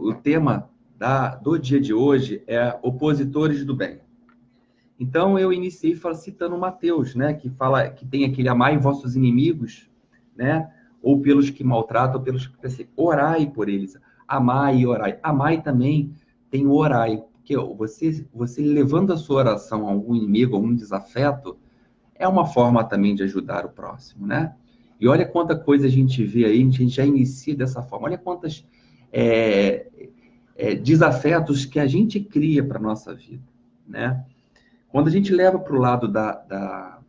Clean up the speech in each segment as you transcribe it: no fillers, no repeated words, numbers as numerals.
o tema do dia de hoje é opositores do bem. Então, eu iniciei citando Mateus, né, que fala que tem aquele amai vossos inimigos, né, ou pelos que maltratam, ou pelos que perseguem. Orai por eles. Amai e orai. Amai também tem o orai, porque você levando a sua oração a algum inimigo, a algum desafeto, é uma forma também de ajudar o próximo, né? E olha quanta coisa a gente vê aí, a gente já inicia dessa forma. Olha quantos desafetos que a gente cria para a nossa vida, né? Quando a gente leva para o lado da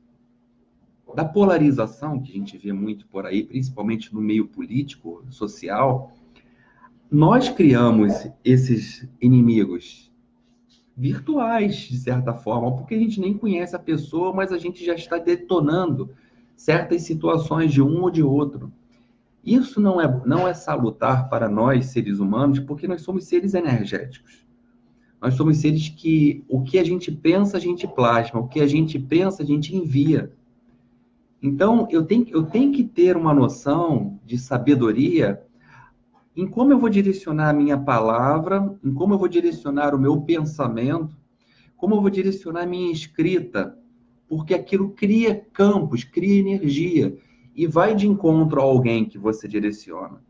polarização, que a gente vê muito por aí, principalmente no meio político, social, nós criamos esses inimigos virtuais, de certa forma, porque a gente nem conhece a pessoa, mas a gente já está detonando certas situações de um ou de outro. Isso não é salutar para nós, seres humanos, porque nós somos seres energéticos. Nós somos seres que o que a gente pensa, a gente plasma, o que a gente pensa, a gente envia. Então, eu tenho que ter uma noção de sabedoria em como eu vou direcionar a minha palavra, em como eu vou direcionar o meu pensamento, como eu vou direcionar a minha escrita, porque aquilo cria campos, cria energia, e vai de encontro a alguém que você direciona.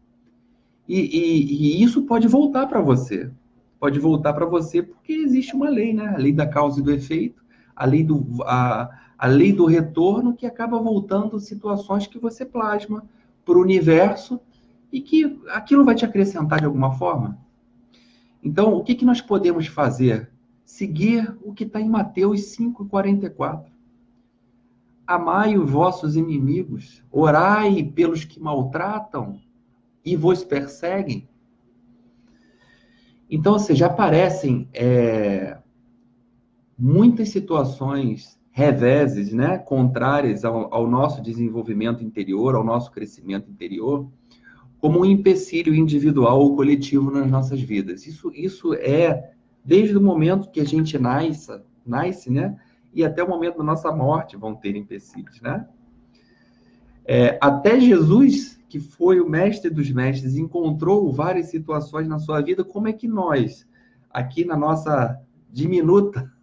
E isso pode voltar para você. Pode voltar para você porque existe uma lei, né? A lei da causa e do efeito, a lei do retorno, que acaba voltando situações que você plasma para o universo e que aquilo vai te acrescentar de alguma forma. Então, o que nós podemos fazer? Seguir o que está em Mateus 5,44. Amai os vossos inimigos, orai pelos que maltratam e vos perseguem. Então, ou seja, aparecem muitas situações reveses, né, contrárias ao nosso desenvolvimento interior, ao nosso crescimento interior, como um empecilho individual ou coletivo nas nossas vidas. Isso é desde o momento que a gente nasce, né, e até o momento da nossa morte vão ter empecilhos, né? Até Jesus, que foi o mestre dos mestres, encontrou várias situações na sua vida. Como é que nós, aqui na nossa diminuta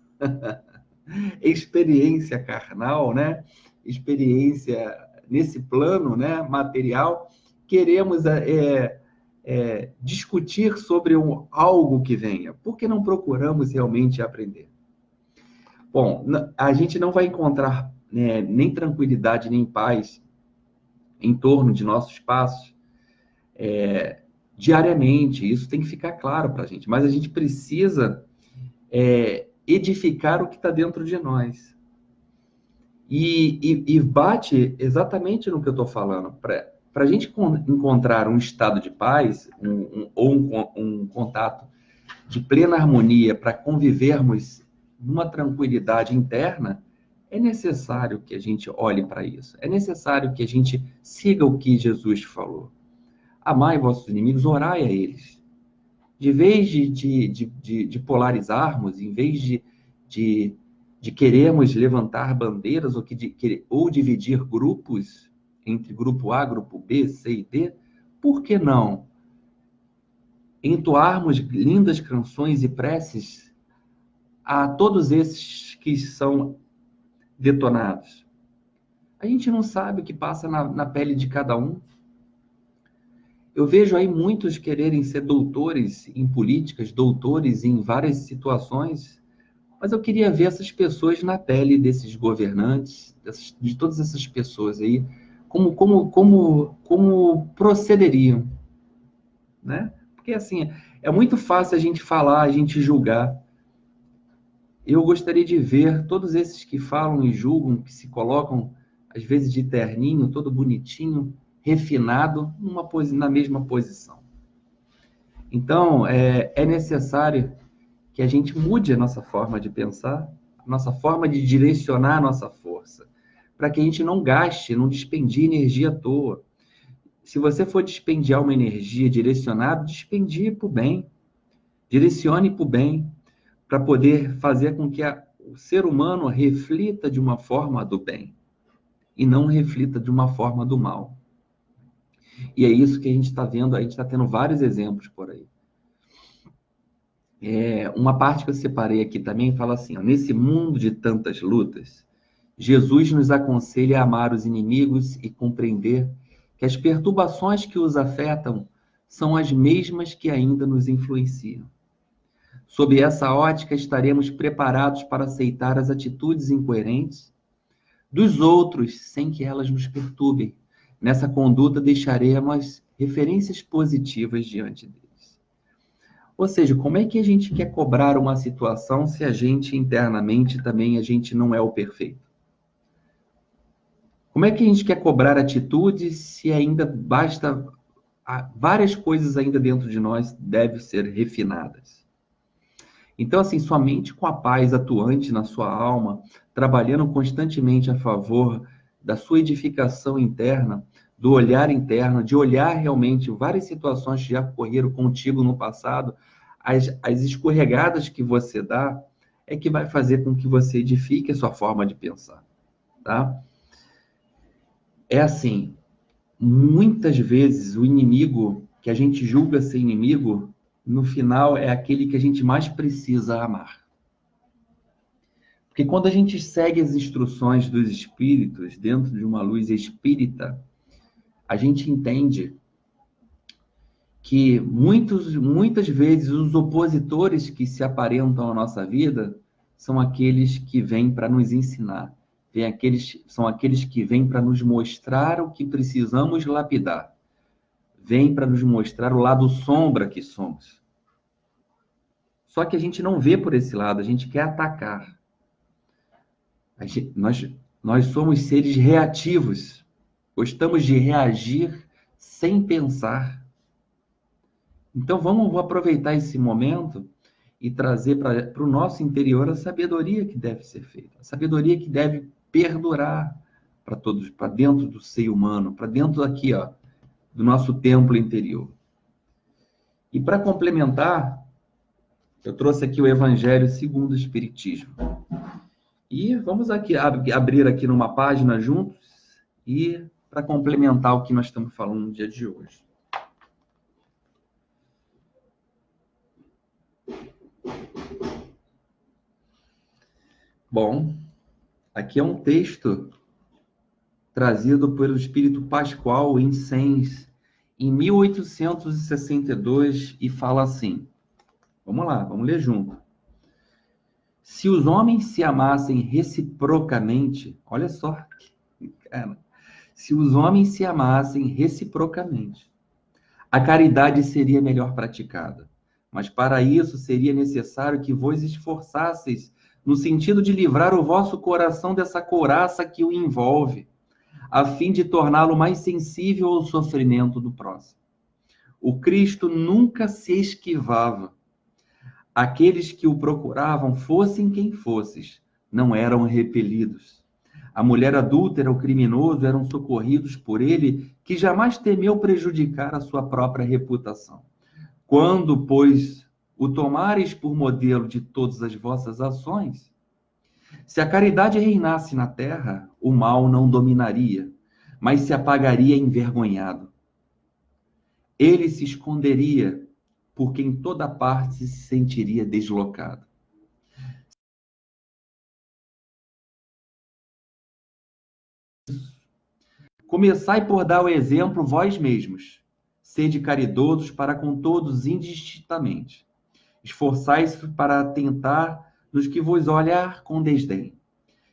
experiência carnal, né, experiência nesse plano, né, material, queremos discutir sobre algo que venha? Por que não procuramos realmente aprender? Bom, a gente não vai encontrar, né, nem tranquilidade, nem paz em torno de nossos passos diariamente. Isso tem que ficar claro para a gente. Mas a gente precisa edificar o que está dentro de nós. E bate exatamente no que eu estou falando. Para a gente encontrar um estado de paz, um contato de plena harmonia, para convivermos numa tranquilidade interna, é necessário que a gente olhe para isso. É necessário que a gente siga o que Jesus falou. Amai vossos inimigos, orai a eles. De vez de polarizarmos, em vez de querermos levantar bandeiras ou dividir grupos entre grupo A, grupo B, C e D, por que não entoarmos lindas canções e preces a todos esses que são detonados? A gente não sabe o que passa na pele de cada um. Eu vejo aí muitos quererem ser doutores em políticas, doutores em várias situações, mas eu queria ver essas pessoas na pele desses governantes, de todas essas pessoas aí, como procederiam, né? Porque, assim, é muito fácil a gente falar, a gente julgar. Eu gostaria de ver todos esses que falam e julgam, que se colocam, às vezes, de terninho, todo bonitinho, refinado, na mesma posição. Então, é necessário que a gente mude a nossa forma de pensar, a nossa forma de direcionar a nossa força, para que a gente não gaste, não despendie energia à toa. Se você for despendiar uma energia direcionada, despendie para o bem, direcione para o bem, para poder fazer com que o ser humano reflita de uma forma do bem e não reflita de uma forma do mal. E é isso que a gente está vendo, a gente está tendo vários exemplos por aí. Uma parte que eu separei aqui também fala assim, ó, nesse mundo de tantas lutas, Jesus nos aconselha a amar os inimigos e compreender que as perturbações que os afetam são as mesmas que ainda nos influenciam. Sob essa ótica, estaremos preparados para aceitar as atitudes incoerentes dos outros sem que elas nos perturbem. Nessa conduta, deixaremos referências positivas diante deles. Ou seja, como é que a gente quer cobrar uma situação se a gente internamente também a gente não é o perfeito? Como é que a gente quer cobrar atitudes se ainda basta várias coisas ainda dentro de nós devem ser refinadas? Então, assim, somente com a paz atuante na sua alma, trabalhando constantemente a favor da sua edificação interna, do olhar interno, de olhar realmente várias situações que já ocorreram contigo no passado, as escorregadas que você dá, é que vai fazer com que você edifique a sua forma de pensar, tá? É assim, muitas vezes o inimigo que a gente julga ser inimigo, no final é aquele que a gente mais precisa amar. Porque quando a gente segue as instruções dos espíritos dentro de uma luz espírita, a gente entende que muitas vezes os opositores que se aparentam à nossa vida são aqueles que vêm para nos ensinar, são aqueles que vêm para nos mostrar o que precisamos lapidar, vêm para nos mostrar o lado sombra que somos. Só que a gente não vê por esse lado, a gente quer atacar. Nós somos seres reativos, gostamos de reagir sem pensar. Então vamos aproveitar esse momento e trazer para o nosso interior a sabedoria que deve ser feita, a sabedoria que deve perdurar para todos, para dentro do ser humano, para dentro aqui, ó, do nosso templo interior. E para complementar, eu trouxe aqui o Evangelho segundo o Espiritismo. E vamos aqui abrir aqui numa página juntos e para complementar o que nós estamos falando no dia de hoje. Bom, aqui é um texto trazido pelo Espírito Pascoal em Sens, em 1862, e fala assim, vamos lá, vamos ler junto. Se os homens se amassem reciprocamente, olha só, cara, se os homens se amassem reciprocamente, a caridade seria melhor praticada. Mas para isso seria necessário que vos esforçasseis no sentido de livrar o vosso coração dessa couraça que o envolve, a fim de torná-lo mais sensível ao sofrimento do próximo. O Cristo nunca se esquivava. Aqueles que o procuravam, fossem quem fosses, não eram repelidos. A mulher adúltera, o criminoso, eram socorridos por ele, que jamais temeu prejudicar a sua própria reputação. Quando, pois, o tomares por modelo de todas as vossas ações, se a caridade reinasse na terra, o mal não dominaria, mas se apagaria envergonhado. Ele se esconderia, porque em toda parte se sentiria deslocado. Começai por dar o exemplo vós mesmos. Sede caridosos para com todos indistintamente. Esforçai-se para atentar nos que vos olhar com desdém.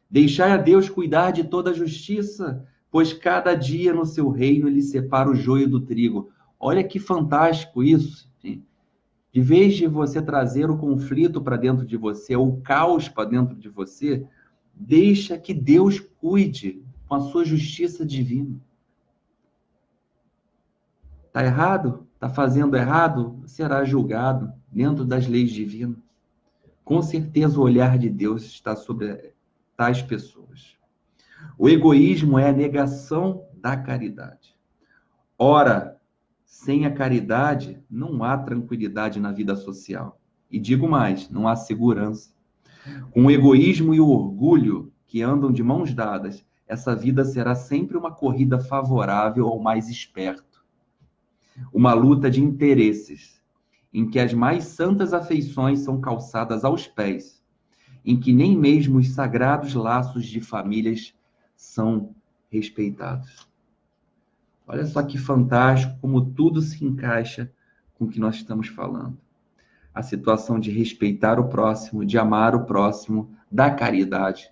Deixai a Deus cuidar de toda a justiça, pois cada dia no seu reino ele separa o joio do trigo. Olha que fantástico isso. De vez de você trazer o conflito para dentro de você, o caos para dentro de você, deixa que Deus cuide com a sua justiça divina. Está errado? Está fazendo errado? Será julgado dentro das leis divinas. Com certeza o olhar de Deus está sobre tais pessoas. O egoísmo é a negação da caridade. Ora, sem a caridade, não há tranquilidade na vida social. E digo mais, não há segurança. Com o egoísmo e o orgulho que andam de mãos dadas, essa vida será sempre uma corrida favorável ao mais esperto. Uma luta de interesses. em que as mais santas afeições são calçadas aos pés, em que nem mesmo os sagrados laços de famílias são respeitados. Olha só que fantástico como tudo se encaixa com o que nós estamos falando. A situação de respeitar o próximo, de amar o próximo, da caridade.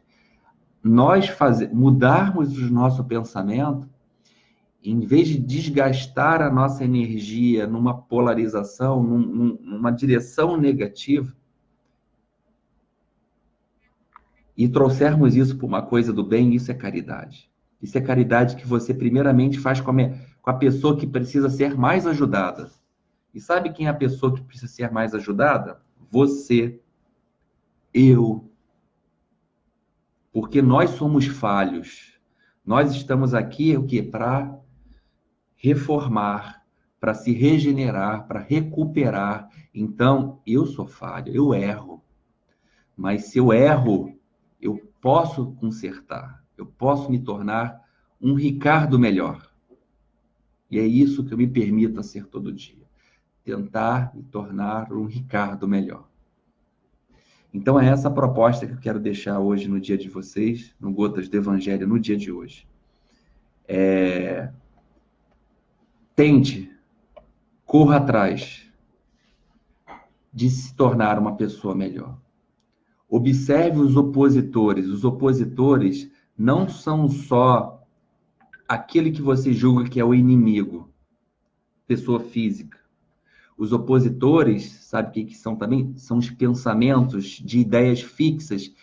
Nós mudarmos o nosso pensamento, em vez de desgastar a nossa energia numa polarização, numa direção negativa, e trouxermos isso para uma coisa do bem, isso é caridade. Isso é caridade que você primeiramente faz com a pessoa que precisa ser mais ajudada. E sabe quem é a pessoa que precisa ser mais ajudada? Você, eu. Porque nós somos falhos. Nós estamos aqui o quê? Para reformar, para se regenerar, para recuperar. Então, eu sou falho, eu erro. Mas se eu erro, eu posso consertar. Eu posso me tornar um Ricardo melhor. E é isso que eu me permito a ser todo dia. Tentar me tornar um Ricardo melhor. Então é essa a proposta que eu quero deixar hoje no dia de vocês, no Gotas do Evangelho, no dia de hoje. Tente, corra atrás de se tornar uma pessoa melhor. Observe os opositores. Os opositores não são só aquele que você julga que é o inimigo, pessoa física. Os opositores, sabe o que são também? São os pensamentos de ideias fixas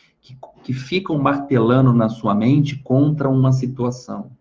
que ficam martelando na sua mente contra uma situação.